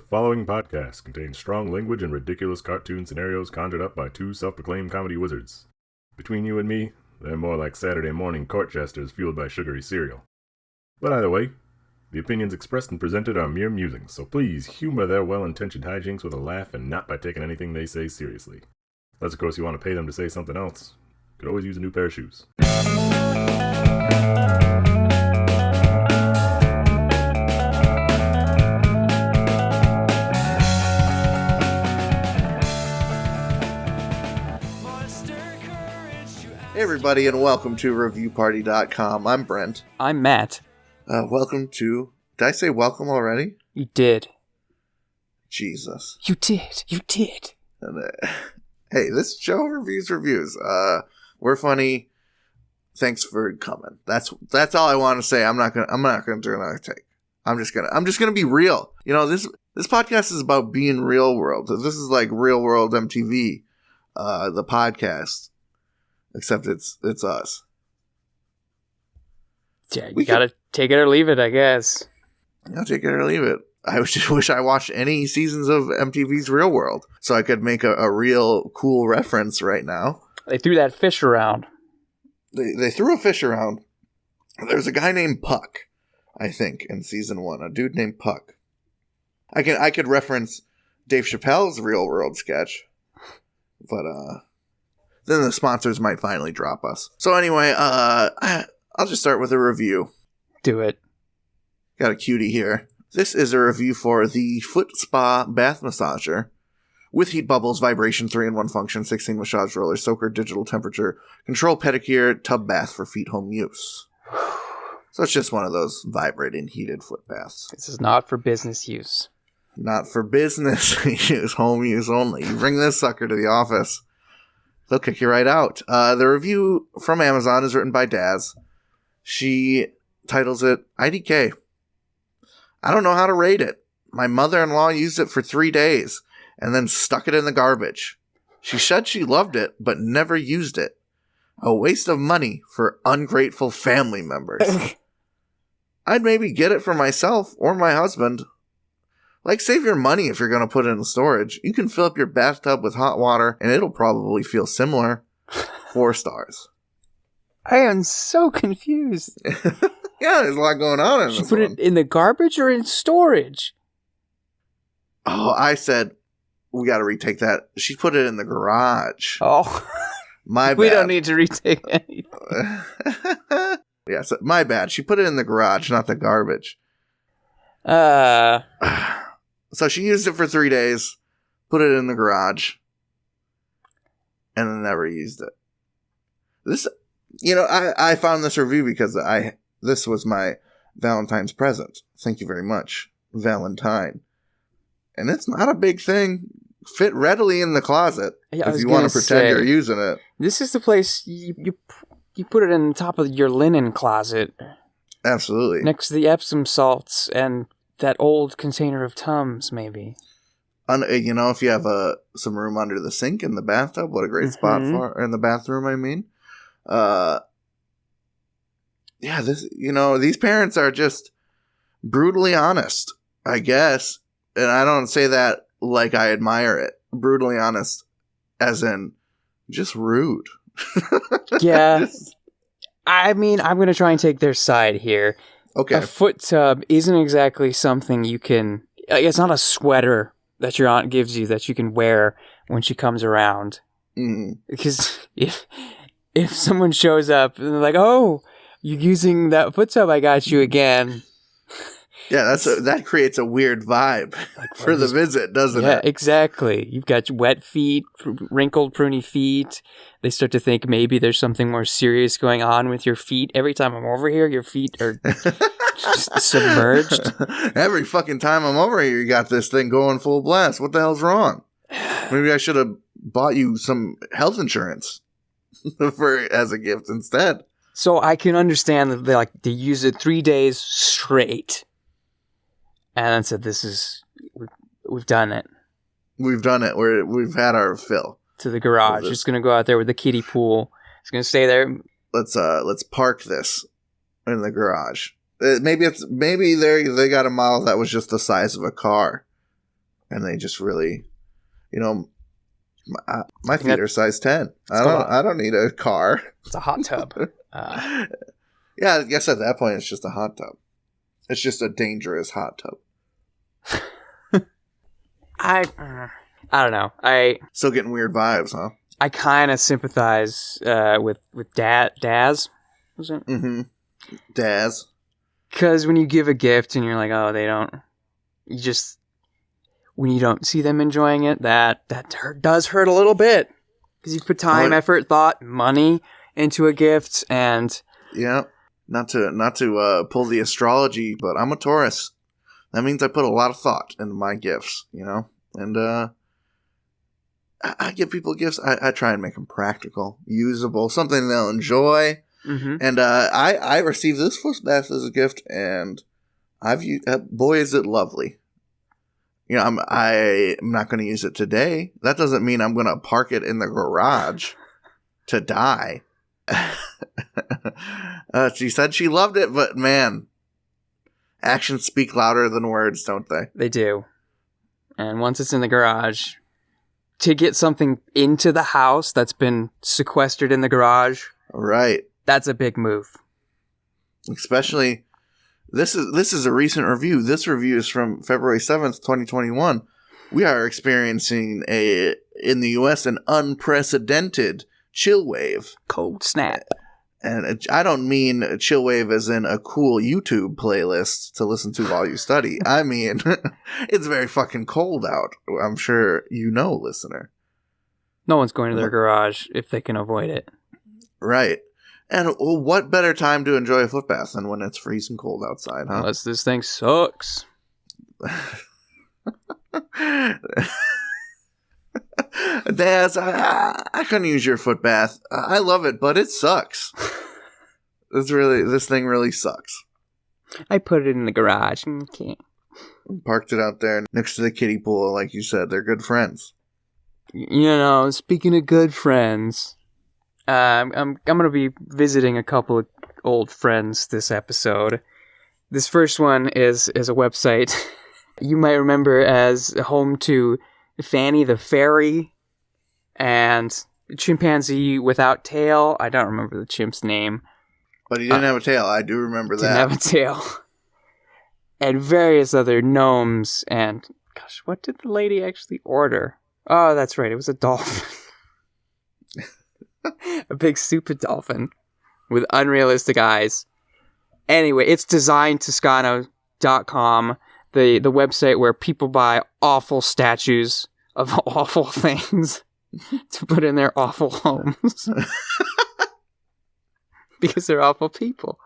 The following podcast contains strong language and ridiculous cartoon scenarios conjured up by two self-proclaimed comedy wizards. Between you and me, they're more like Saturday morning court jesters fueled by sugary cereal. But either way, the opinions expressed and presented are mere musings, so please humor their well-intentioned hijinks with a laugh and not by taking anything they say seriously. Unless, of course, you want to pay them to say something else. You could always use a new pair of shoes. Hey everybody, and welcome to ReviewParty.com. I'm Brent. I'm Matt. Welcome to... Did I say welcome already? You did. Jesus. You did. And, hey, this show reviews. We're funny. Thanks for coming. That's all I want to say. I'm not gonna do another take. I'm just gonna be real. You know, this podcast is about being real world. This is like Real World MTV, the podcast. Except it's us. Yeah, you gotta take it or leave it, I guess. I'll take it or leave it. I just wish I watched any seasons of MTV's Real World so I could make a real cool reference right now. They threw that fish around. They threw a fish around. There's a guy named Puck, I think, in season 1. A dude named Puck. I could reference Dave Chappelle's Real World sketch, but then the sponsors might finally drop us. So anyway, I'll just start with a review. Do it. Got a cutie here. This is a review for the Foot Spa Bath Massager with heat bubbles, vibration, 3-in-1 function, 16 massage rollers, soaker, digital temperature, control pedicure, tub bath for feet home use. So it's just one of those vibrating heated foot baths. This is not for business use. Not for business use, home use only. You bring this sucker to the office, they'll kick you right out. The review from Amazon is written by Daz. She titles it IDK. I don't know how to rate it. My mother-in-law used it for 3 days and then stuck it in the garbage. She said she loved it, but never used it. A waste of money for ungrateful family members. I'd maybe get it for myself or my husband. Like, save your money if you're going to put it in storage. You can fill up your bathtub with hot water, and it'll probably feel similar. 4 stars. I am so confused. Yeah, there's a lot going on in this one. She put it in the garbage or in storage? Oh, I said, we got to retake that. She put it in the garage. Oh. My bad. We don't need to retake anything. Yeah, so my bad. She put it in the garage, not the garbage. So she used it for 3 days, put it in the garage, and then never used it. This, you know, I found this review because this was my Valentine's present. Thank you very much, Valentine. And it's not a big thing. Fit readily in the closet if you want to pretend you're using it. This is the place you put it in the top of your linen closet. Absolutely. Next to the Epsom salts and that old container of Tums, maybe. You know, if you have some room under the sink in the bathtub, what a great spot for in the bathroom. I mean, yeah, these parents are just brutally honest, I guess, and I don't say that like I admire it. Brutally honest, as in just rude. Yeah, I mean, I'm gonna try and take their side here. Okay. A foot tub isn't exactly something you can... It's not a sweater that your aunt gives you that you can wear when she comes around. Mm. Because if someone shows up and they're like, oh, you're using that foot tub I got you again. Yeah, that creates a weird vibe for the visit, doesn't it? Yeah, exactly. You've got wet feet, wrinkled, pruny feet. They start to think maybe there's something more serious going on with your feet. Every time I'm over here, your feet are just submerged. Every fucking time I'm over here, you got this thing going full blast. What the hell's wrong? Maybe I should have bought you some health insurance as a gift instead. So I can understand that they use it 3 days straight. And then said, we've done it. We've done it. We've had our fill. To the garage. Just going to go out there with the kiddie pool. It's going to stay there. Let's park this in the garage. Maybe they got a model that was just the size of a car. and they just really, my feet are size 10. I don't need a car. It's a hot tub. Yeah, I guess at that point it's just a hot tub. It's just a dangerous hot tub. I don't know. Still getting weird vibes, huh? I kind of sympathize with Daz. Was it? Mm-hmm. Daz. Because when you give a gift and you're like, oh, when you don't see them enjoying it, that does hurt a little bit. Because you put time, effort, thought, money into a gift, and yeah, not to pull the astrology, but I'm a Taurus. That means I put a lot of thought into my gifts, and I give people gifts. I try and make them practical, usable, something they'll enjoy. Mm-hmm. And I received this foot bath as a gift, and I've used. Boy, is it lovely! I'm not going to use it today. That doesn't mean I'm going to park it in the garage to die. She said she loved it, but man, actions speak louder than words, don't they? They do. And once it's in the garage, to get something into the house that's been sequestered in the garage, right? That's a big move. Especially, this is a recent review. This review is from February 7th, 2021. We are experiencing in the U.S. an unprecedented chill wave. Cold snap. And I don't mean a chill wave as in a cool YouTube playlist to listen to while you study. I mean, it's very fucking cold out. I'm sure listener. No one's going to their garage if they can avoid it. Right. And what better time to enjoy a foot bath than when it's freezing cold outside, huh? Unless this thing sucks. Daz, I couldn't use your foot bath. I love it, but it sucks. This thing really sucks. I put it in the garage. Okay. Parked it out there next to the kiddie pool, like you said. They're good friends. Speaking of good friends, I'm going to be visiting a couple of old friends this episode. This first one is a website you might remember as home to Fanny the Fairy and Chimpanzee Without Tail. I don't remember the chimp's name. But he didn't have a tail. I do remember that. Didn't have a tail. And various other gnomes. And, gosh, what did the lady actually order? Oh, that's right. It was a dolphin. A big stupid dolphin with unrealistic eyes. Anyway, it's designtoscano.com, the website where people buy awful statues of awful things to put in their awful homes. Because they're awful people.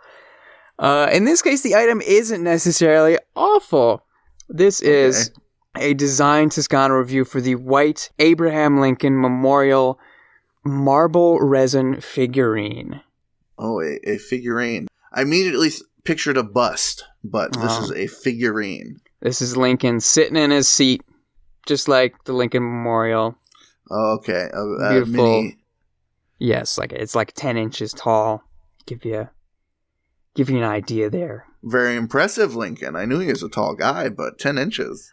In this case, the item isn't necessarily awful. This is a Design Toscano review for the white Abraham Lincoln Memorial marble resin figurine. Oh, a figurine. I immediately pictured a bust, but this is a figurine. This is Lincoln sitting in his seat, just like the Lincoln Memorial. Oh, okay. Beautiful. Mini. Yes, it's like 10 inches tall. Give you an idea there. Very impressive, Lincoln. I knew he was a tall guy, but 10 inches.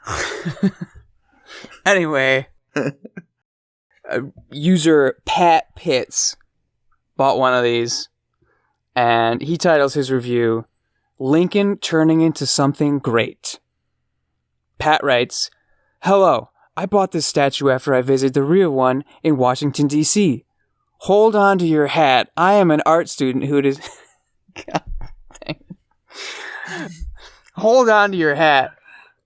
Anyway, user Pat Pitts bought one of these, and he titles his review, Lincoln Turning into Something Great. Pat writes, "Hello, I bought this statue after I visited the real one in Washington, D.C. Hold on to your hat. I am an art student who is... God dang it. Hold on to your hat.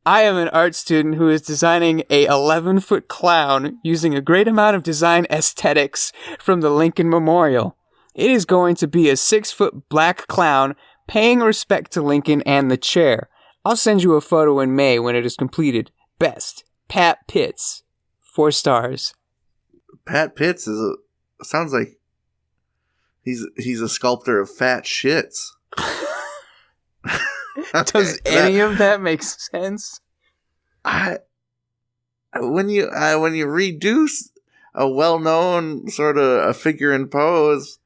I am an art student who is designing a 11-foot clown using a great amount of design aesthetics from the Lincoln Memorial. It is going to be a 6-foot black clown paying respect to Lincoln and the chair. I'll send you a photo in May when it is completed. Best, Pat Pitts. 4 stars. Pat Pitts sounds like he's a sculptor of fat shits. Does any of that make sense? When you reduce a well-known sort of a figure in pose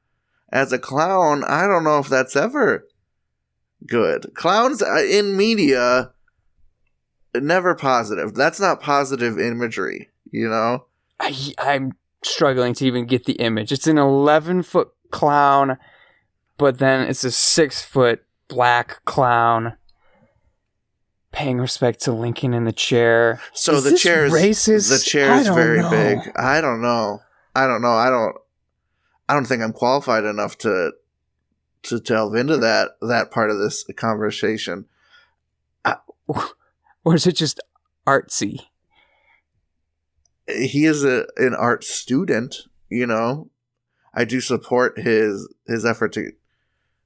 as a clown, I don't know if that's ever good. Clowns in media never positive. That's not positive imagery, you know? I'm struggling to even get the image. It's an 11-foot clown, but then it's a 6-foot black clown paying respect to Lincoln in the chair. So is the this chair's racist? the chair's very know. big. I don't know. I don't think I'm qualified enough to delve into that part of this conversation. Or is it just artsy? He is an art student, you know. I do support his effort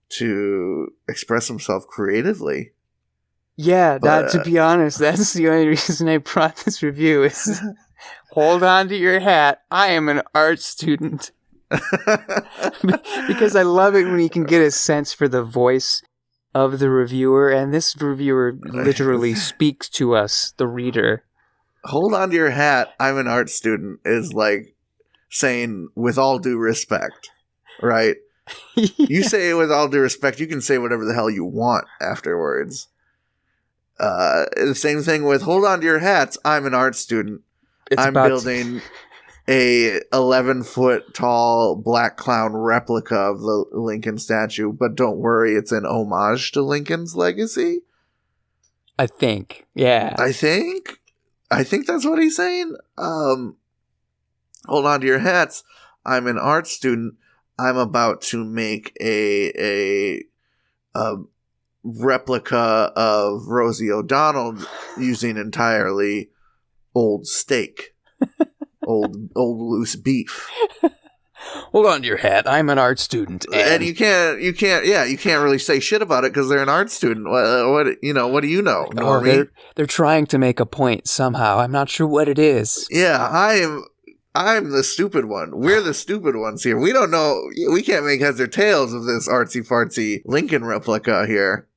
to express himself creatively. Yeah, to be honest, that's the only reason I brought this review is hold on to your hat. I am an art student. Because I love it when you can get a sense for the voice of the reviewer, and this reviewer literally speaks to us, the reader. Hold on to your hat, I'm an art student, is like saying, with all due respect, right? Yeah. You say it with all due respect, you can say whatever the hell you want afterwards. The same thing with hold on to your hats, I'm an art student. I'm building a 11-foot tall black clown replica of the Lincoln statue, but don't worry, it's an homage to Lincoln's legacy. I think. Yeah. I think that's what he's saying. Hold on to your hats. I'm an art student. I'm about to make a replica of Rosie O'Donnell using entirely old steak, old loose beef. Hold on to your hat. I'm an art student, and you can't really say shit about it because they're an art student. What do you know? They're trying to make a point somehow. I'm not sure what it is. Yeah, I'm the stupid one. We're the stupid ones here. We don't know. We can't make heads or tails of this artsy fartsy Lincoln replica here.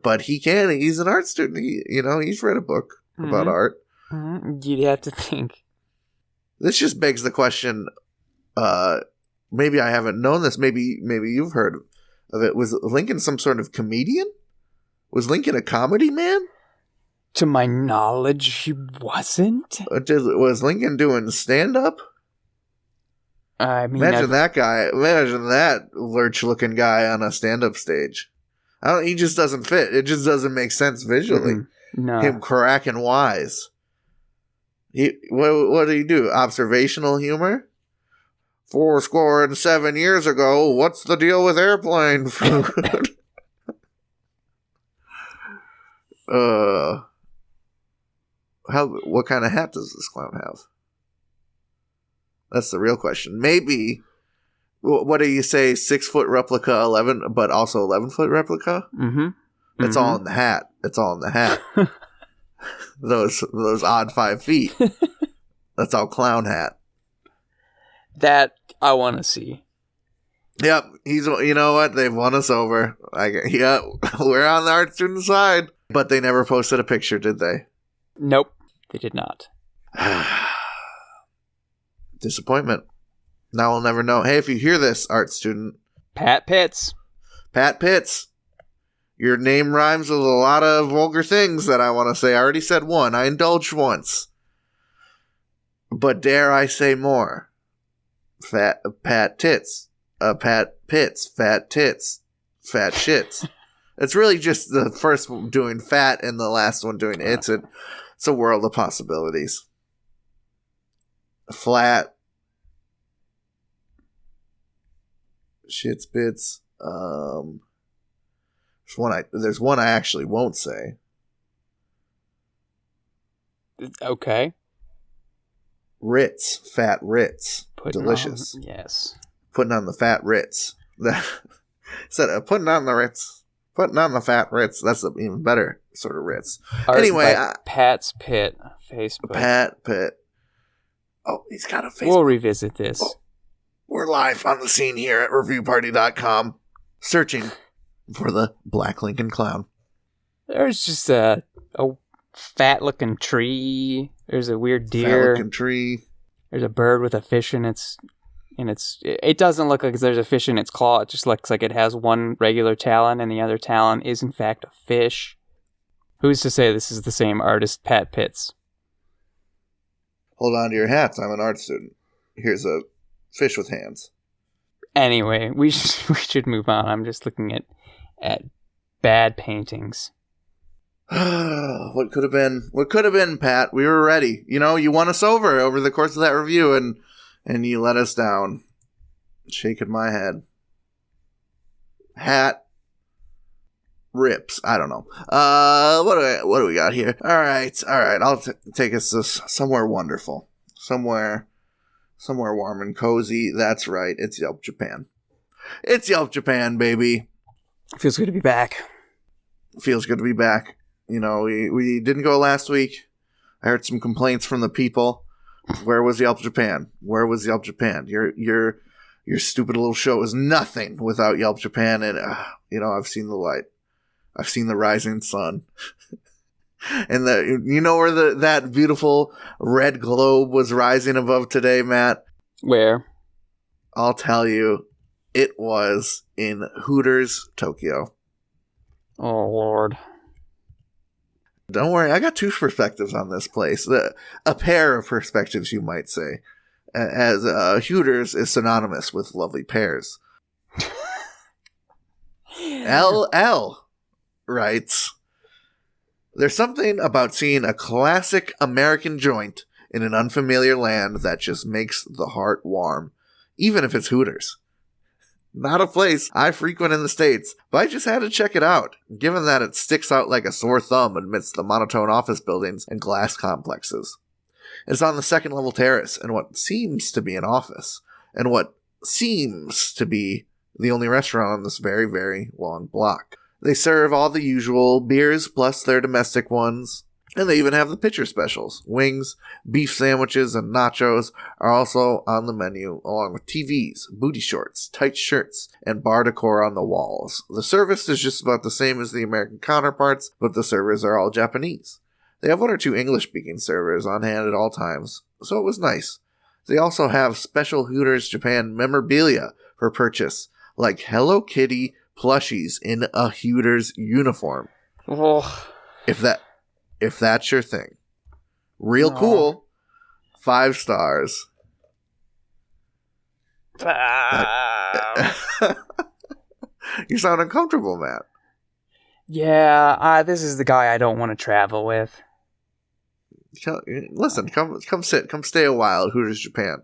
But he can. He's an art student. He's read a book about art. Mm-hmm. You'd have to think. This just begs the question. Maybe I haven't known this. Maybe you've heard of it. Was Lincoln some sort of comedian? Was Lincoln a comedy man? To my knowledge, he wasn't. Was Lincoln doing stand-up? I mean, imagine that guy. Imagine that lurch-looking guy on a stand-up stage. He just doesn't fit. It just doesn't make sense visually. Mm-hmm. No. Him cracking wise. What do you do? Observational humor? 47 years ago, what's the deal with airplane food? What kind of hat does this clown have? That's the real question. Maybe, what do you say, 6-foot replica, 11, but also 11-foot replica? Mm-hmm. It's all in the hat. It's all in the hat. those odd 5 feet. That's all clown hat. That I want to see. Yep, you know what? They've won us over. Yep, we're on the art student side. But they never posted a picture, did they? Nope, they did not. Disappointment. Now we'll never know. Hey, if you hear this, art student. Pat Pitts. Your name rhymes with a lot of vulgar things that I want to say. I already said one. I indulged once. But dare I say more? Pat Tits. Pat Pitts. Fat Tits. Fat Shits. It's really just the first one doing fat and the last one doing it's a world of possibilities. Flat. Shits bits. There's one I actually won't say. Okay. Ritz. Fat Ritz. Delicious. Yes. Putting on the fat Ritz. Instead of putting on the Ritz. Putting on the fat Ritz. That's an even better sort of Ritz. Anyway. Pat's Pit. Facebook. Pat Pitt. Oh, he's got a Facebook. We'll revisit this. Oh, we're live on the scene here at reviewparty.com. Searching for the Black Lincoln Clown. There's just a fat-looking tree. There's a weird deer. Fat-looking tree. There's a bird with a fish in its. It doesn't look like there's a fish in its claw. It just looks like it has one regular talon, and the other talon is in fact a fish. Who's to say this is the same artist, Pat Pitts? Hold on to your hats. I'm an art student. Here's a fish with hands. Anyway, we should move on. I'm just looking at bad paintings. What could have been? What could have been, Pat? We were ready. You know, you won us over the course of that review, and you let us down. Shaking my head. Hat rips. I don't know. What do we got here? All right. I'll take us to somewhere wonderful, somewhere warm and cozy. That's right. It's Yelp Japan. It's Yelp Japan, baby. Feels good to be back. Feels good to be back. You know, we didn't go last week. I heard some complaints from the people. Where was Yelp Japan? Where was Yelp Japan? Your stupid little show is nothing without Yelp Japan. And you know, I've seen the light. I've seen the rising sun. And you know where that beautiful red globe was rising above today, Matt? Where? I'll tell you. It was in Hooters, Tokyo. Oh, Lord. Don't worry, I got two perspectives on this place. A pair of perspectives, you might say. As Hooters is synonymous with lovely pears. LL writes, there's something about seeing a classic American joint in an unfamiliar land that just makes the heart warm, even if it's Hooters. Not a place I frequent in the States, but I just had to check it out, given that it sticks out like a sore thumb amidst the monotone office buildings and glass complexes. It's on the second level terrace in what seems to be an office, and what seems to be the only restaurant on this very, very long block. They serve all the usual beers plus their domestic ones, and they even have the pitcher specials. Wings, beef sandwiches, and nachos are also on the menu, along with TVs, booty shorts, tight shirts, and bar decor on the walls. The service is just about the same as the American counterparts, but the servers are all Japanese. They have one or two English-speaking servers on hand at all times, so it was nice. They also have special Hooters Japan memorabilia for purchase, like Hello Kitty plushies in a Hooters uniform. Oh. If that's your thing. Real cool. 5 stars. You sound uncomfortable, Matt. Yeah, this is the guy I don't want to travel with. Listen, come sit. Come stay a while at Hooters Japan.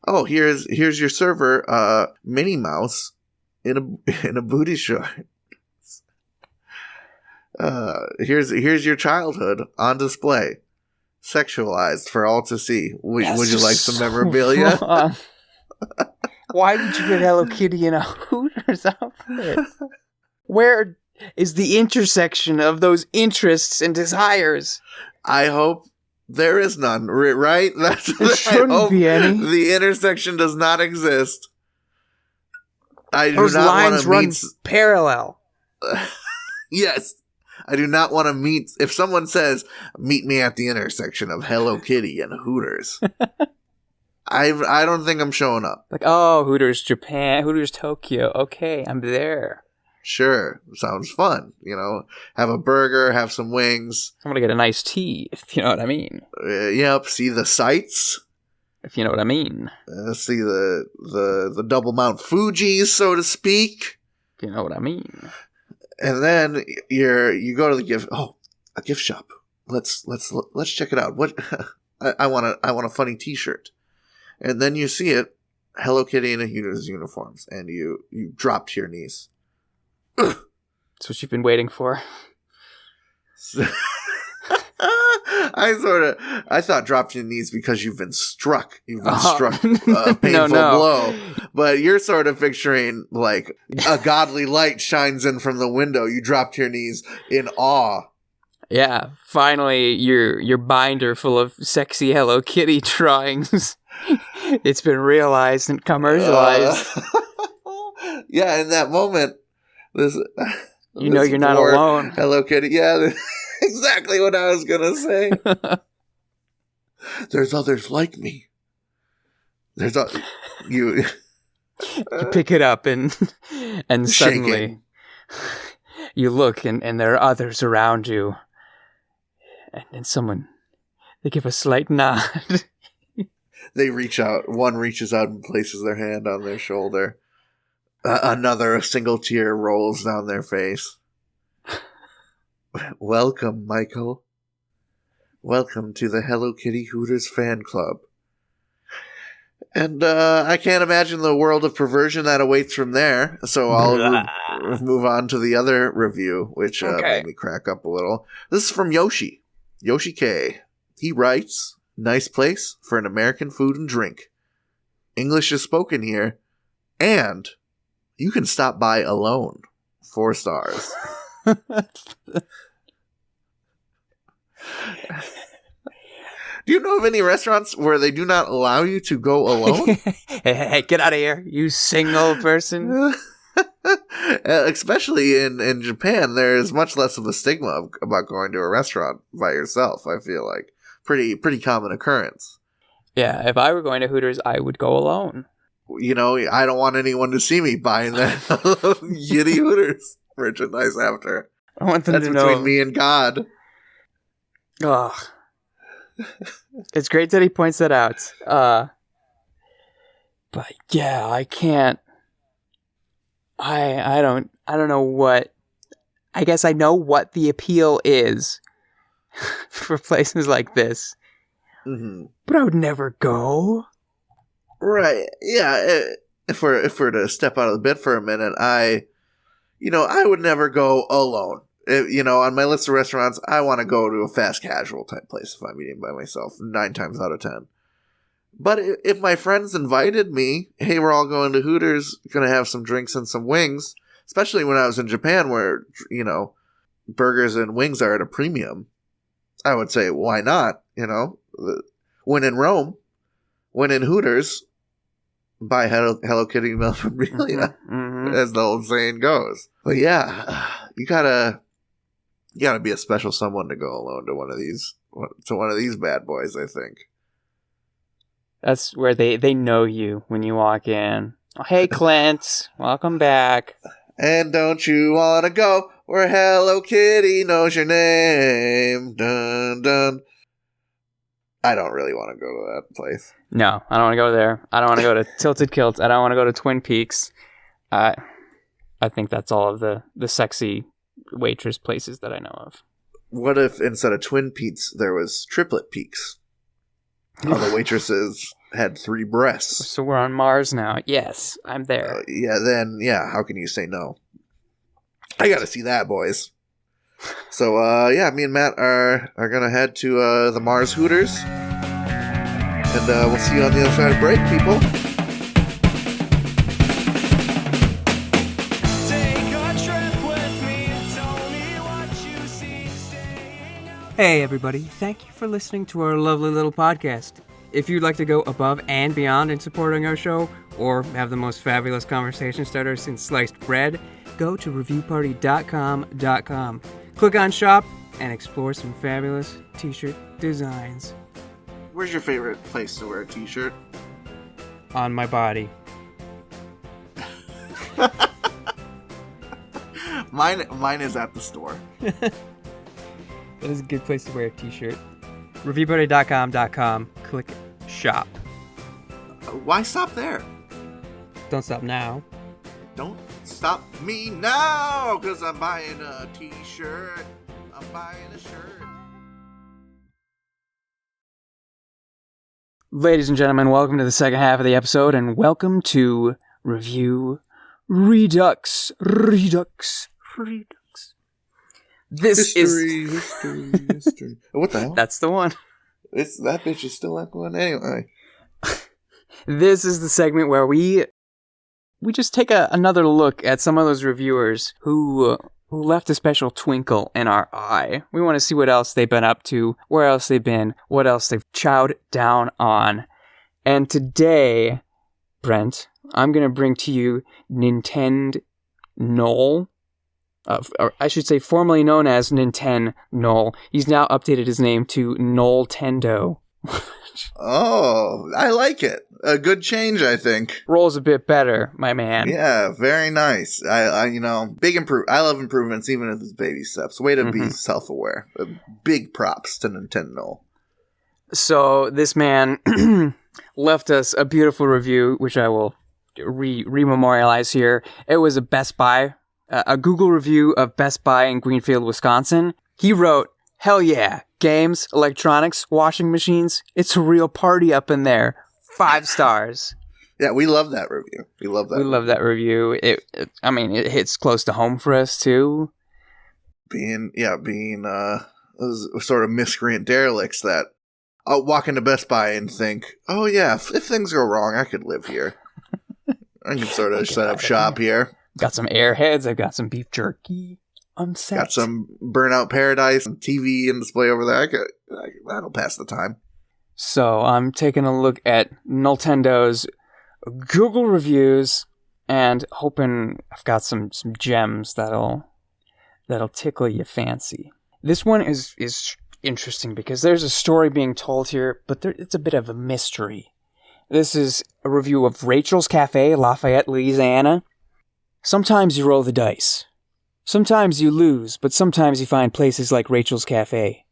Oh, here's your server, Minnie Mouse, in a booty short. Here's your childhood on display, sexualized for all to see. Would you like some memorabilia? Why did you get Hello Kitty in a Hooters outfit? Where is the intersection of those interests and desires? I hope there is none. Right? There shouldn't be any. The intersection does not exist. Those lines run parallel. Yes. I do not want to meet. If someone says, meet me at the intersection of Hello Kitty and Hooters, I don't think I'm showing up. Like, oh, Hooters Japan, Hooters Tokyo. Okay, I'm there. Sure. Sounds fun. You know, have a burger, have some wings. I'm going to get a nice tea, if you know what I mean. Yep. See the sights. If you know what I mean. See the double Mount Fujis, so to speak. If you know what I mean. And then you go to a gift shop. Let's check it out. What I want a funny T-shirt. And then you see it, Hello Kitty in a Hooters uniforms, and you drop to your knees. That's what you've been waiting for. I thought drop to your knees because you've been struck. You've been struck a painful blow. But you're sort of picturing like a godly light shines in from the window. You drop to your knees in awe. Yeah, finally your binder full of sexy Hello Kitty drawings. It's been realized and commercialized. Yeah, in that moment, you know you're not alone. Hello Kitty. Yeah, exactly what I was gonna say. There's others like me. You pick it up and suddenly you look and there are others around you And then someone, they give a slight nod. They reach out. One reaches out and places their hand on their shoulder. A single tear rolls down their face. Welcome, Michael. Welcome to the Hello Kitty Hooters fan club. And I can't imagine the world of perversion that awaits from there. So I'll move on to the other review, which made me crack up a little. This is from Yoshi. Yoshi K. He writes, nice place for an American food and drink. English is spoken here. And you can stop by alone. 4 stars. Do you know of any restaurants where they do not allow you to go alone? Hey, get out of here, you single person. Especially in Japan, there is much less of a stigma about going to a restaurant by yourself, I feel like. Pretty common occurrence. Yeah, if I were going to Hooters, I would go alone. You know, I don't want anyone to see me buying that Kitty Hooters merchandise after. I want them That's to between know. me and God. Oh. It's great that he points that out. But yeah, I can't. I don't know what. I guess I know what the appeal is for places like this. Mm-hmm. But I would never go. Right. Yeah. If we're to step out of the bed for a minute, I would never go alone. On my list of restaurants, I want to go to a fast casual type place if I'm eating by myself, 9 times out of 10. But if my friends invited me, hey, we're all going to Hooters, going to have some drinks and some wings, especially when I was in Japan where, burgers and wings are at a premium, I would say, why not? When in Rome, when in Hooters, buy Hello Kitty memorabilia, as the old saying goes. But yeah, you gotta be a special someone to go alone to one of these bad boys, I think. That's where they know you when you walk in. Oh, hey, Clint, welcome back. And don't you want to go where Hello Kitty knows your name? Dun dun. I don't really want to go to that place. No, I don't want to go there. I don't want to go to Tilted Kilt. I don't want to go to Twin Peaks. I think that's all of the sexy waitress places that I know of. What if instead of Twin Peaks, there was Triplet Peaks? All the waitresses had 3 breasts. So we're on Mars now. Yes, I'm there. How can you say no? I gotta see that, boys. So, me and Matt are gonna head to the Mars Hooters. And we'll see you on the other side of break, people. Hey everybody, thank you for listening to our lovely little podcast. If you'd like to go above and beyond in supporting our show, or have the most fabulous conversation starter since sliced bread, go to reviewparty.com. Click on shop and explore some fabulous t-shirt designs. Where's your favorite place to wear a t-shirt? On my body. Mine is at the store. That is a good place to wear a t-shirt. Reviewparty.com. Click shop. Why stop there? Don't stop now. Don't stop me now, because I'm buying a t-shirt. I'm buying a shirt. Ladies and gentlemen, welcome to the second half of the episode, and welcome to Review Redux. This history. What the hell? That's the one. That bitch is still not going anyway. This is the segment where we just take another look at some of those reviewers who left a special twinkle in our eye. We want to see what else they've been up to, where else they've been, what else they've chowed down on. And today, Brent, I'm going to bring to you Nintendo Noel. Or I should say formerly known as Nintendo Noel. He's now updated his name to Noel Tendo. Oh, I like it. A good change, I think. Rolls a bit better, my man. Yeah, very nice. I I love improvements, even if it's baby steps. Way to be self-aware. Big props to Nintendo. So this man left us a beautiful review, which I will rememorialize here. It was a Best Buy, a Google review of Best Buy in Greenfield, Wisconsin. He wrote, "Hell yeah, games, electronics, washing machines. It's a real party up in there. 5 stars." Yeah, we love that review. We love that review. It hits close to home for us too. Being those sort of miscreant derelicts that walk into Best Buy and think, oh yeah, if things go wrong, I could live here. I can sort of set up shop here. Got some Airheads. I've got some beef jerky. I'm set. Got some Burnout Paradise and TV and display over there. That'll pass the time. So I'm taking a look at Nintendo's Google reviews and hoping I've got some gems that'll tickle your fancy. This one is interesting because there's a story being told here, but it's a bit of a mystery. This is a review of Rachel's Cafe, Lafayette, Louisiana. Sometimes you roll the dice. Sometimes you lose, but sometimes you find places like Rachel's Cafe.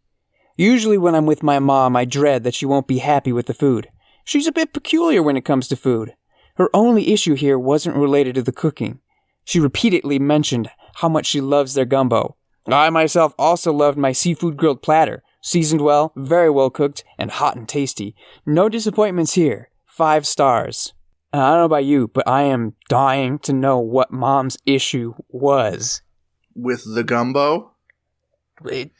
Usually when I'm with my mom, I dread that she won't be happy with the food. She's a bit peculiar when it comes to food. Her only issue here wasn't related to the cooking. She repeatedly mentioned how much she loves their gumbo. I myself also loved my seafood grilled platter. Seasoned well, very well cooked, and hot and tasty. No disappointments here. 5 stars. And I don't know about you, but I am dying to know what Mom's issue was. With the gumbo? The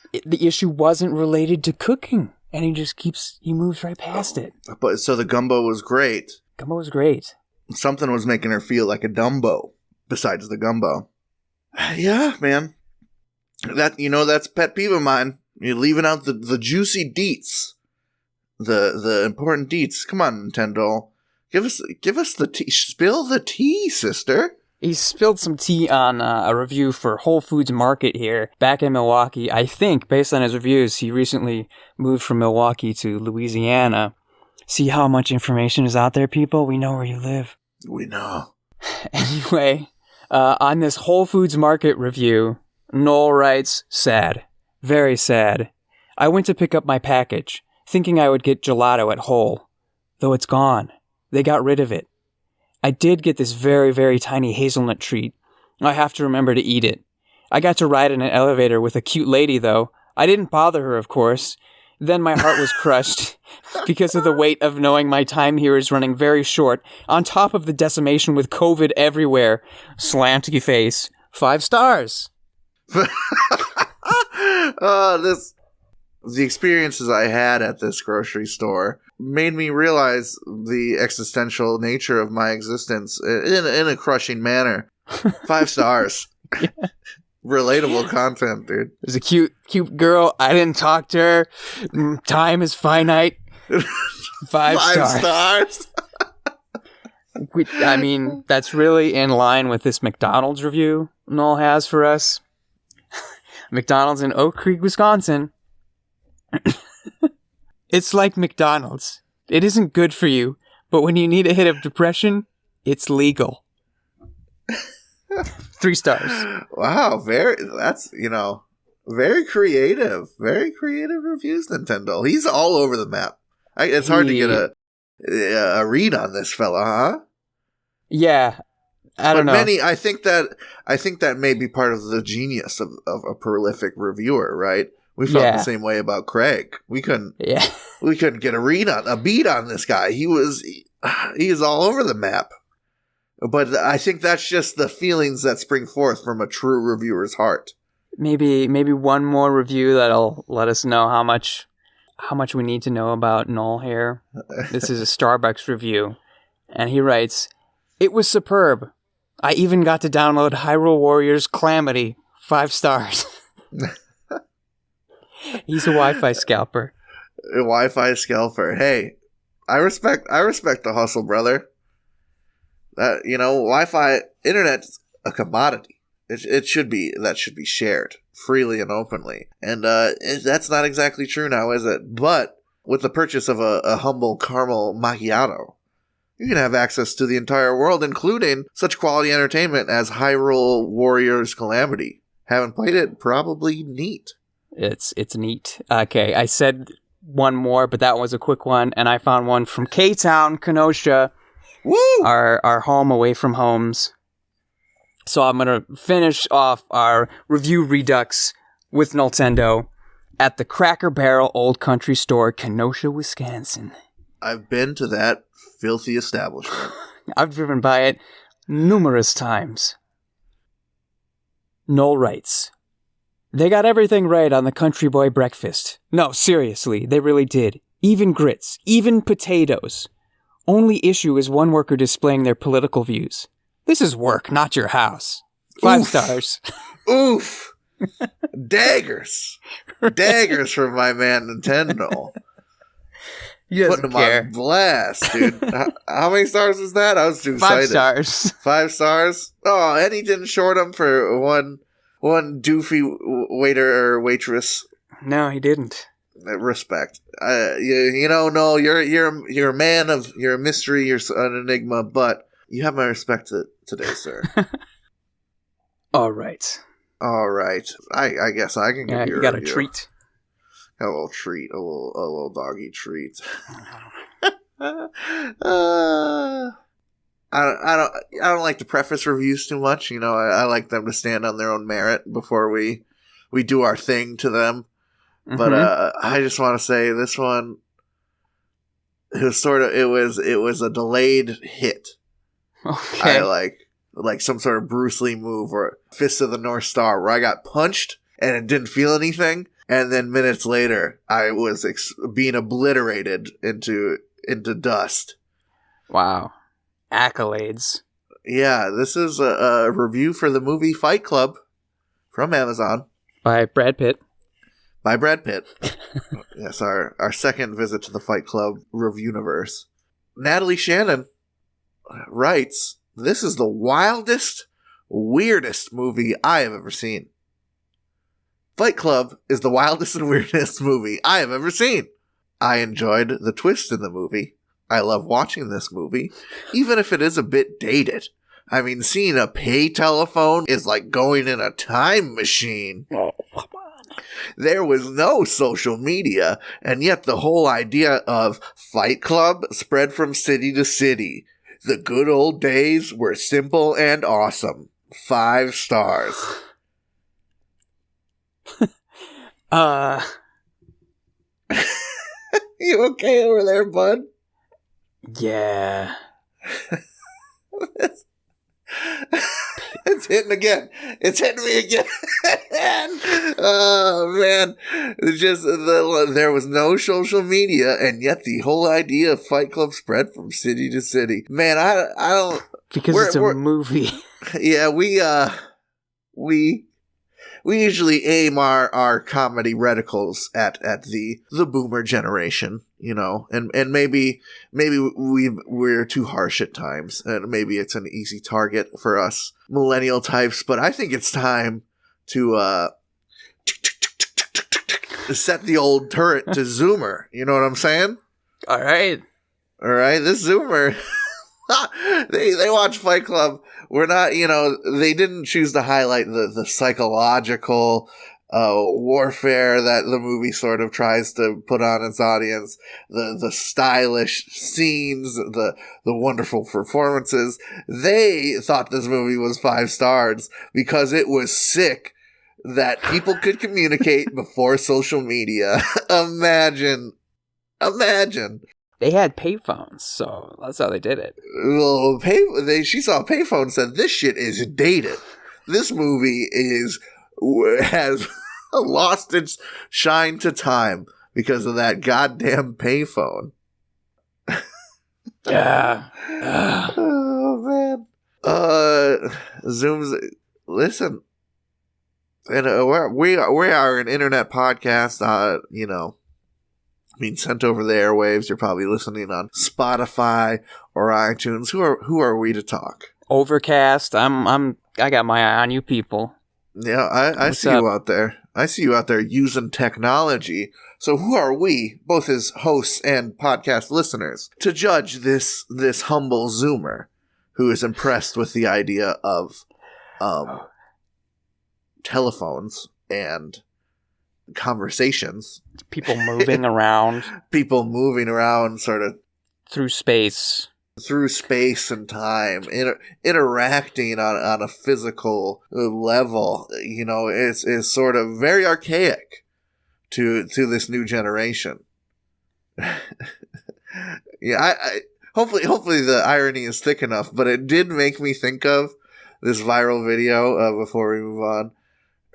issue wasn't related to cooking. And he moves right past it. But so the gumbo was great. Gumbo was great. Something was making her feel like a dumbo besides the gumbo. Yeah, man. That's a pet peeve of mine. You're leaving out the juicy deets. The important deets. Come on, Nintendo. Give us the tea. Spill the tea, sister. He spilled some tea on a review for Whole Foods Market here, back in Milwaukee. I think, based on his reviews, he recently moved from Milwaukee to Louisiana. See how much information is out there, people? We know where you live. We know. Anyway, on this Whole Foods Market review, Noel writes, sad. Very sad. I went to pick up my package, thinking I would get gelato at Whole. Though it's gone. They got rid of it. I did get this very, very tiny hazelnut treat. I have to remember to eat it. I got to ride in an elevator with a cute lady, though. I didn't bother her, of course. Then my heart was crushed because of the weight of knowing my time here is running very short, on top of the decimation with COVID everywhere. Slanty face. 5 stars. The experiences I had at this grocery store made me realize the existential nature of my existence in a crushing manner. 5 stars. Yeah. Relatable content, dude. There's a cute girl. I didn't talk to her. Time is finite. 5 stars. I mean, that's really in line with this McDonald's review Noel has for us. McDonald's in Oak Creek, Wisconsin. It's like McDonald's. It isn't good for you, but when you need a hit of depression, it's legal. 3 stars. Wow, very creative. Very creative reviews, Nintendo. He's all over the map. It's hard to get a read on this fella, huh? Yeah. I don't know. I think that may be part of the genius of a prolific reviewer, right? We felt the same way about Craig. We couldn't get a beat on this guy. He is all over the map. But I think that's just the feelings that spring forth from a true reviewer's heart. Maybe one more review that'll let us know how much we need to know about Noel here. This is a Starbucks review, and he writes, "It was superb. I even got to download Hyrule Warriors Calamity. 5 stars." He's a Wi-Fi scalper. A Wi-Fi scalper. Hey, I respect the hustle, brother. Wi-Fi internet's a commodity. That should be shared freely and openly. And that's not exactly true now, is it? But with the purchase of a humble caramel macchiato, You can have access to the entire world, including such quality entertainment as Hyrule Warriors Calamity. Haven't played it? Probably neat. It's neat. Okay, I said one more, but that was a quick one, and I found one from K-Town, Kenosha. Woo! Our home away from homes. So I'm going to finish off our review redux with Nintendo at the Cracker Barrel Old Country Store, Kenosha, Wisconsin. I've been to that filthy establishment. I've driven by it numerous times. Noel writes, "They got everything right on the country boy breakfast. No, seriously, they really did. Even grits, even potatoes. Only issue is one worker displaying their political views. This is work, not your house. 5 Oof. stars. Oof! Daggers! Daggers from my man Nintendo. He Putting him on blast, dude. How many stars was that? I was too 5 excited. stars. 5 stars? Oh, and he didn't short him for one doofy waiter or waitress. No, he didn't. Respect. You know, no, you're a man of, you're a mystery, you're an enigma, but you have my respect today, sir. All right. All right. I guess I can give you a got review. A treat. A little treat, a little doggy treat. I don't like to preface reviews too much. You know, I like them to stand on their own merit before we do our thing to them. Mm-hmm. But I just want to say this one, it was a delayed hit. Okay. I like some sort of Bruce Lee move or Fist of the North Star where I got punched and it didn't feel anything. And then minutes later, I was being obliterated into dust. Wow. Accolades. Yeah, this is a review for the movie Fight Club from Amazon. By Brad Pitt. Yes, our second visit to the Fight Club review-universe. Natalie Shannon writes, "This is the wildest, weirdest movie I have ever seen. Fight Club is the wildest and weirdest movie I have ever seen. I enjoyed the twist in the movie. I love watching this movie, even if it is a bit dated. I mean, seeing a pay telephone is like going in a time machine. Oh, come on. There was no social media, and yet the whole idea of Fight Club spread from city to city. The good old days were simple and awesome. 5 stars. You okay over there, bud? Yeah. It's hitting again. It's hitting me again. Oh, man. It's just there was no social media, and yet the whole idea of Fight Club spread from city to city. Man, I don't... Because it's a movie. Yeah, we usually aim our comedy reticles at the boomer generation, you know, and maybe we're too harsh at times, and maybe it's an easy target for us millennial types. But I think it's time to set the old turret to Zoomer. You know what I'm saying? All right, this Zoomer. They watch Fight Club. We're not, you know, they didn't choose to highlight the psychological warfare that the movie sort of tries to put on its audience, the stylish scenes, the wonderful performances. They thought this movie was 5 stars because it was sick that people could communicate before social media. Imagine. They had payphones, so that's how they did it. Well, she saw a payphone and said, "This shit is dated. This movie has lost its shine to time because of that goddamn payphone." Yeah. Oh, man. Zooms, listen. And we are an internet podcast, you know, being sent over the airwaves. You're probably listening on Spotify or iTunes. Who are we to talk? Overcast. I got my eye on you people. Yeah, I What's see up? you out there. I see you out there using technology. So who are we, both as hosts and podcast listeners, to judge this humble Zoomer who is impressed with the idea of telephones and conversations? People moving around People moving around sort of through space. through space and time, interacting on a physical level, is sort of very archaic to this new generation. Yeah, I hopefully the irony is thick enough, but it did make me think of this viral video before we move on.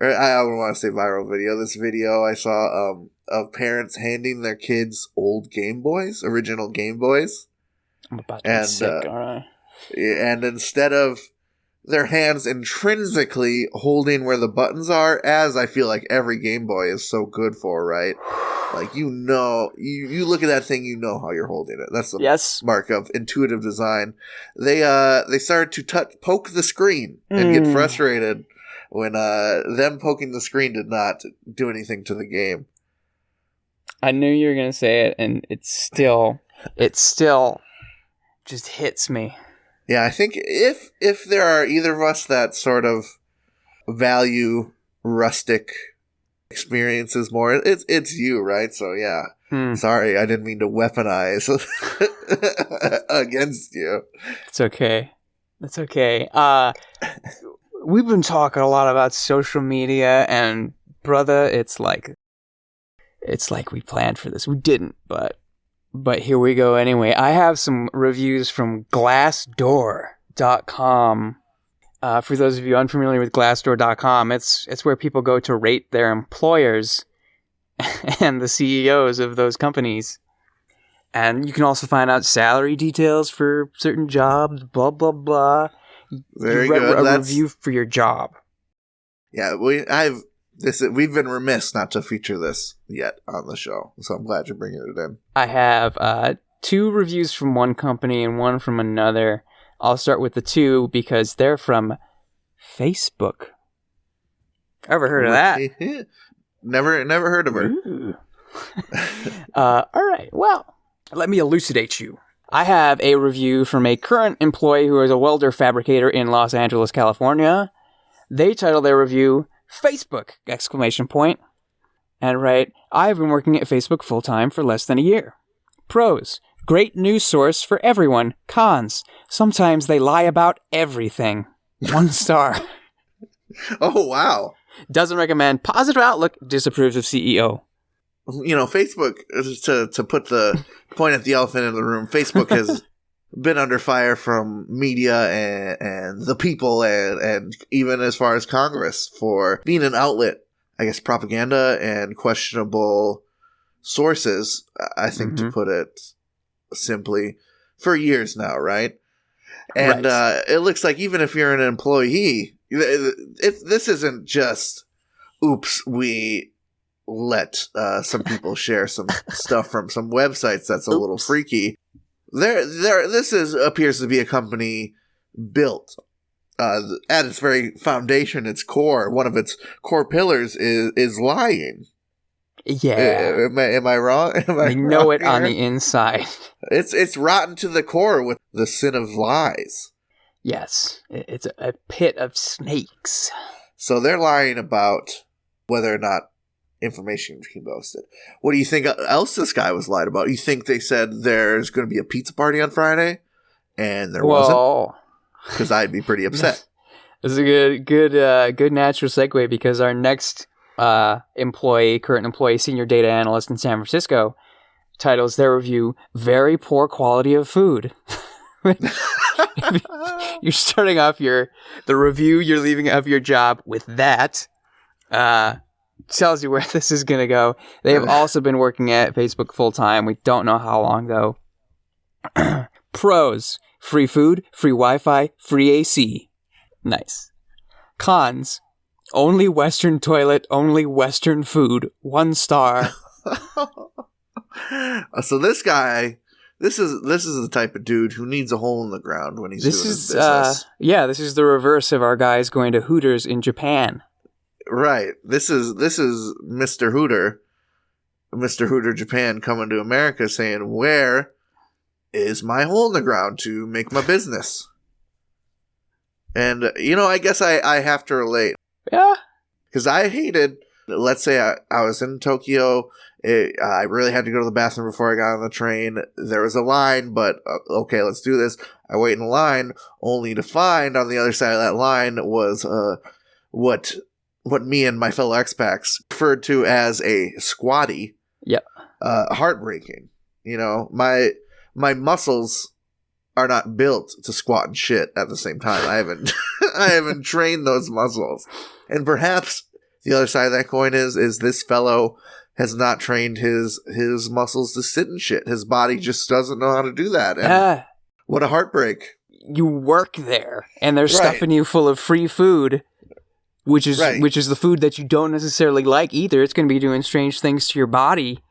Or I don't want to say viral video. This video I saw of parents handing their kids old Game Boys, original Game Boys. I'm about to get sick, alright. And instead of their hands intrinsically holding where the buttons are, as I feel like every Game Boy is so good for, right? Like, you look at that thing, you know how you're holding it. That's the mark of intuitive design. They started to poke the screen and get frustrated when them poking the screen did not do anything to the game. I knew you were going to say it, and it still just hits me. Yeah, I think if there are either of us that sort of value rustic experiences more, it's you, right? So yeah, sorry, I didn't mean to weaponize against you. It's okay. It's okay. We've been talking a lot about social media, and brother, it's like we planned for this. We didn't, but here we go anyway. I have some reviews from Glassdoor.com. For those of you unfamiliar with Glassdoor.com, it's where people go to rate their employers and the CEOs of those companies. And you can also find out salary details for certain jobs, blah, blah, blah. Very good. A review for your job. Yeah, we've been remiss not to feature this yet on the show, so I'm glad you're bringing it in. I have 2 reviews from one company and 1 from another. I'll start with the 2 because they're from Facebook. Ever heard of that? Never heard of her. All right. Well, let me elucidate you. I have a review from a current employee who is a welder fabricator in Los Angeles, California. They title their review, Facebook, ! And write, I have been working at Facebook full-time for less than a year. Pros, great news source for everyone. Cons, sometimes they lie about everything. 1 star. Oh, wow. Doesn't recommend. Positive outlook, disapproves of CEO. Facebook, to put the point at the elephant in the room, Facebook has been under fire from media and the people and even as far as Congress for being an outlet, I guess, propaganda and questionable sources, I think, to put it simply, for years now, right? And it looks like even if you're an employee, this isn't just, oops, we let some people share some stuff from some websites that's a little freaky. This appears to be a company built at its very foundation, its core. One of its core pillars is lying. Yeah. Am I wrong? I know it on the inside. It's rotten to the core with the sin of lies. Yes, it's a pit of snakes. So they're lying about whether or not information can be posted. What do you think else this guy was lied about? You think they said there's going to be a pizza party on Friday, and there wasn't? Because I'd be pretty upset. This is a good natural segue because our next current employee, senior data analyst in San Francisco, titles their review "Very Poor Quality of Food." You're starting off the review you're leaving of your job with that. Tells you where this is going to go. They have also been working at Facebook full time. We don't know how long, though. Pros, free food, free Wi-Fi, free AC. Nice. Cons, only Western toilet, only Western food. 1 star. So this guy, this is the type of dude who needs a hole in the ground when he's doing his business. This is the reverse of our guys going to Hooters in Japan. Right. This is Mr. Hooter Japan coming to America saying, where is my hole in the ground to make my business? And, I guess I have to relate. Yeah. Because I hated, let's say I was in Tokyo, I really had to go to the bathroom before I got on the train. There was a line, but okay, let's do this. I wait in line, only to find on the other side of that line was what me and my fellow expats referred to as a squatty. Yep. Heartbreaking. My muscles are not built to squat and shit at the same time. I haven't trained those muscles. And perhaps the other side of that coin is this fellow has not trained his muscles to sit and shit. His body just doesn't know how to do that. And what a heartbreak. You work there, and they're Right. stuffing you full of free food, which is the food that you don't necessarily like either. It's going to be doing strange things to your body.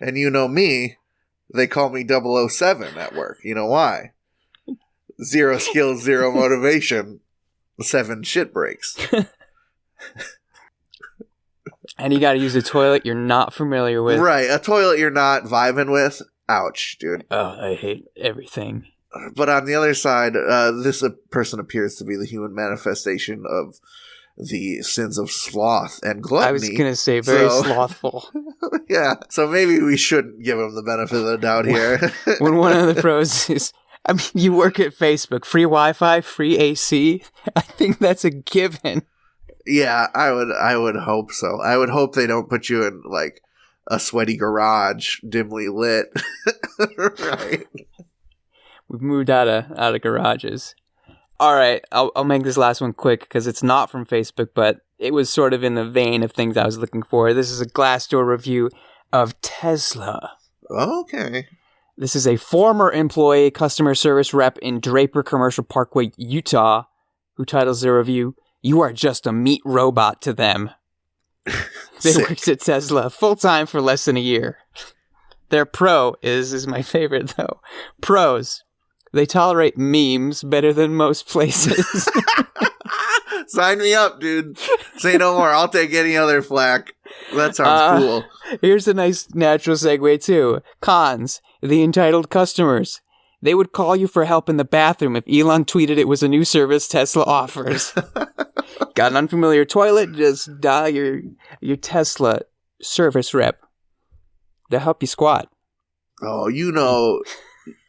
And you know me, they call me 007 at work. You know why? 0 skills, 0 motivation, 7 shit breaks. And you got to use a toilet you're not familiar with. Right, a toilet you're not vibing with. Ouch, dude. Oh, I hate everything. But on the other side, this person appears to be the human manifestation of the sins of sloth and gluttony. I was going to say very slothful. Yeah, so maybe we shouldn't give him the benefit of the doubt here. When one of the pros is, you work at Facebook, free Wi-Fi, free AC. I think that's a given. Yeah, I would hope so. I would hope they don't put you in like a sweaty garage, dimly lit. Right. We've moved out of garages. All right, I'll make this last one quick because it's not from Facebook, but it was sort of in the vein of things I was looking for. This is a Glassdoor review of Tesla. Okay. This is a former employee customer service rep in Draper Commercial Parkway, Utah, who titles their review, "You are just a meat robot to them." They worked at Tesla full-time for less than a year. Their pro is my favorite, though. Pros. They tolerate memes better than most places. Sign me up, dude. Say no more. I'll take any other flack. That sounds cool. Here's a nice natural segue, too. Cons. The entitled customers. They would call you for help in the bathroom if Elon tweeted it was a new service Tesla offers. Got an unfamiliar toilet? Just dial your Tesla service rep. They'll help you squat. Oh,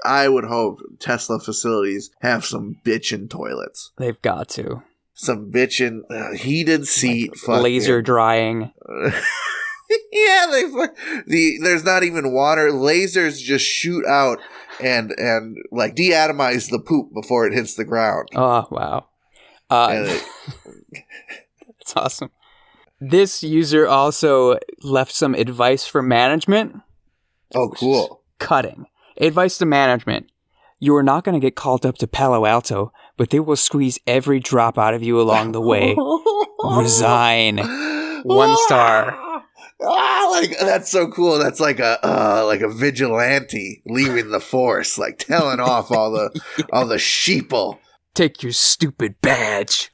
I would hope Tesla facilities have some bitchin' toilets. They've got to. Some bitchin' heated seat. Laser drying. Yeah, there's not even water. Lasers just shoot out and like deatomize the poop before it hits the ground. Oh, wow. That's awesome. This user also left some advice for management. Oh, cool. Cutting. Advice to management. You are not going to get called up to Palo Alto, but they will squeeze every drop out of you along the way. Resign. 1 star. That's so cool. That's like a vigilante leaving the force, like telling off all the sheeple. Take your stupid badge.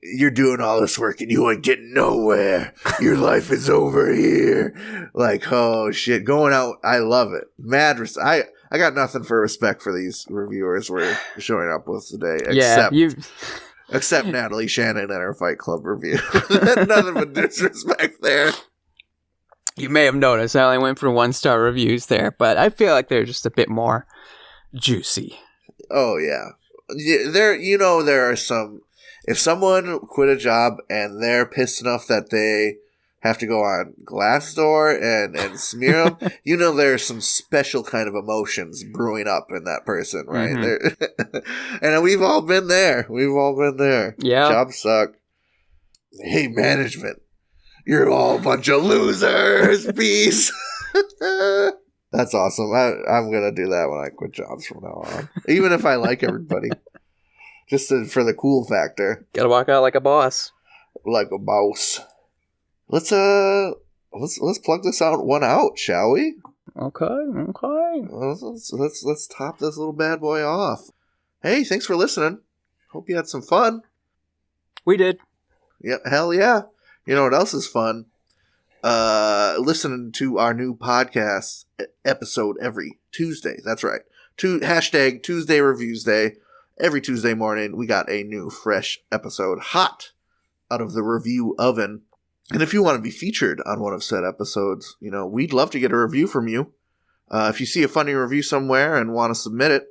You're doing all this work and you ain't getting nowhere. Your life is over here. Like, oh shit, going out. I love it. Mad. I got nothing for respect for these reviewers we're showing up with today. Except Natalie Shannon and her Fight Club review. Nothing but disrespect there. You may have noticed I only went for 1 star reviews there, but I feel like they're just a bit more juicy. Oh yeah. There are some. If someone quit a job and they're pissed enough that they have to go on Glassdoor and smear them, there's some special kind of emotions brewing up in that person, right? Mm-hmm. And we've all been there. Yeah. Jobs suck. Hey, management, you're all a bunch of losers. Peace. That's awesome. I'm going to do that when I quit jobs from now on. Even if I like everybody. Just for the cool factor. Gotta walk out like a boss. Like a boss. Let's plug this one out, shall we? Okay. Let's top this little bad boy off. Hey, thanks for listening. Hope you had some fun. We did. Yep, hell yeah. You know what else is fun? Listening to our new podcast episode every Tuesday. That's right. Hashtag Tuesday Reviews Day. Every Tuesday morning, we got a new, fresh episode hot out of the review oven. And if you want to be featured on one of said episodes, we'd love to get a review from you. If you see a funny review somewhere and want to submit it,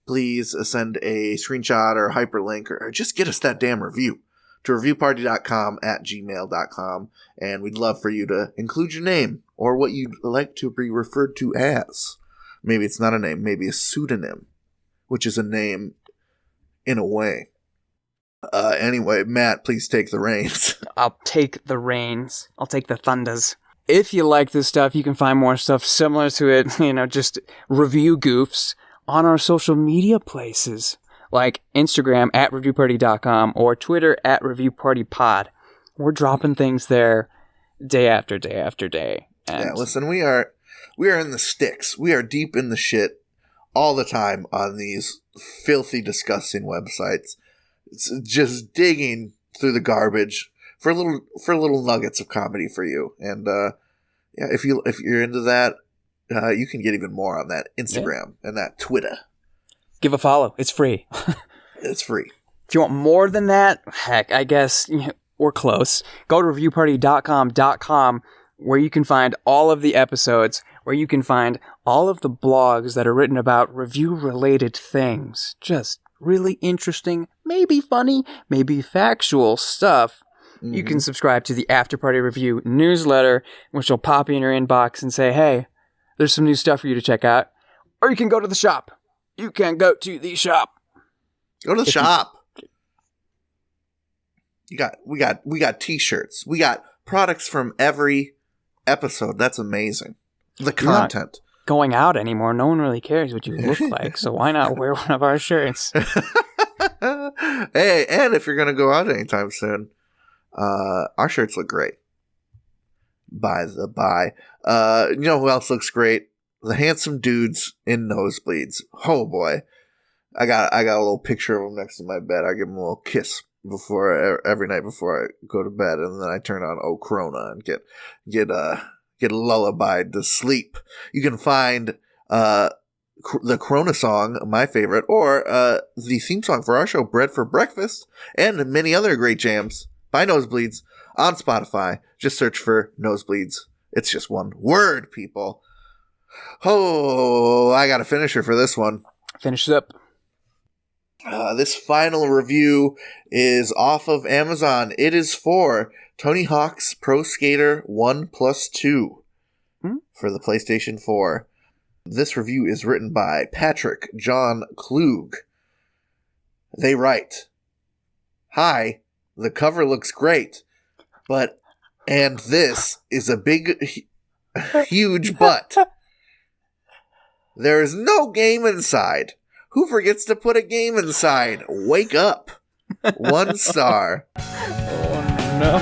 please send a screenshot or a hyperlink or just get us that damn review to reviewparty.com@gmail.com. And we'd love for you to include your name or what you'd like to be referred to as. Maybe it's not a name, maybe a pseudonym, which is a name in a way. Anyway, Matt, please take the reins. I'll take the reins. I'll take the thunders. If you like this stuff, you can find more stuff similar to it, just review goofs on our social media places, like Instagram @reviewparty.com or Twitter @reviewpartypod. We're dropping things there day after day after day. And yeah, listen, we are in the sticks. We are deep in the shit all the time on these filthy, disgusting websites. It's just digging through the garbage for little nuggets of comedy for you. And if you're into that, you can get even more on that Instagram and that Twitter. Give a follow. It's free. It's free. If you want more than that, heck, I guess we're close. Go to reviewparty.com, where you can find all of the episodes, where you can find all of the blogs that are written about review-related things. Just really interesting, maybe funny, maybe factual stuff. Mm-hmm. You can subscribe to the After Party Review newsletter, which will pop in your inbox and say, hey, there's some new stuff for you to check out. Or you can go to the shop. You can go to the shop. Go to the shop. We got t-shirts. We got products from every episode. That's amazing. The content. Going out anymore. No one really cares what you look like. So why not wear one of our shirts? Hey, and if you're going to go out anytime soon, our shirts look great. By the by. You know who else looks great? The handsome dudes in nosebleeds. Oh boy. I got a little picture of them next to my bed. I give them a little kiss every night before I go to bed, and then I turn on O Corona and get lullabied to sleep. You can find the Corona song, my favorite, or the theme song for our show, Bread for Breakfast, and many other great jams by Nosebleeds on Spotify. Just search for Nosebleeds. It's just one word, people. Oh, I got a finisher for this one. Finish it up. This final review is off of Amazon. It is for Tony Hawk's Pro Skater 1+2 for the PlayStation 4. This review is written by Patrick John Klug. They write, "Hi, the cover looks great, and this is a big, huge but. There is no game inside. Who forgets to put a game inside? Wake up. 1 star." Oh no.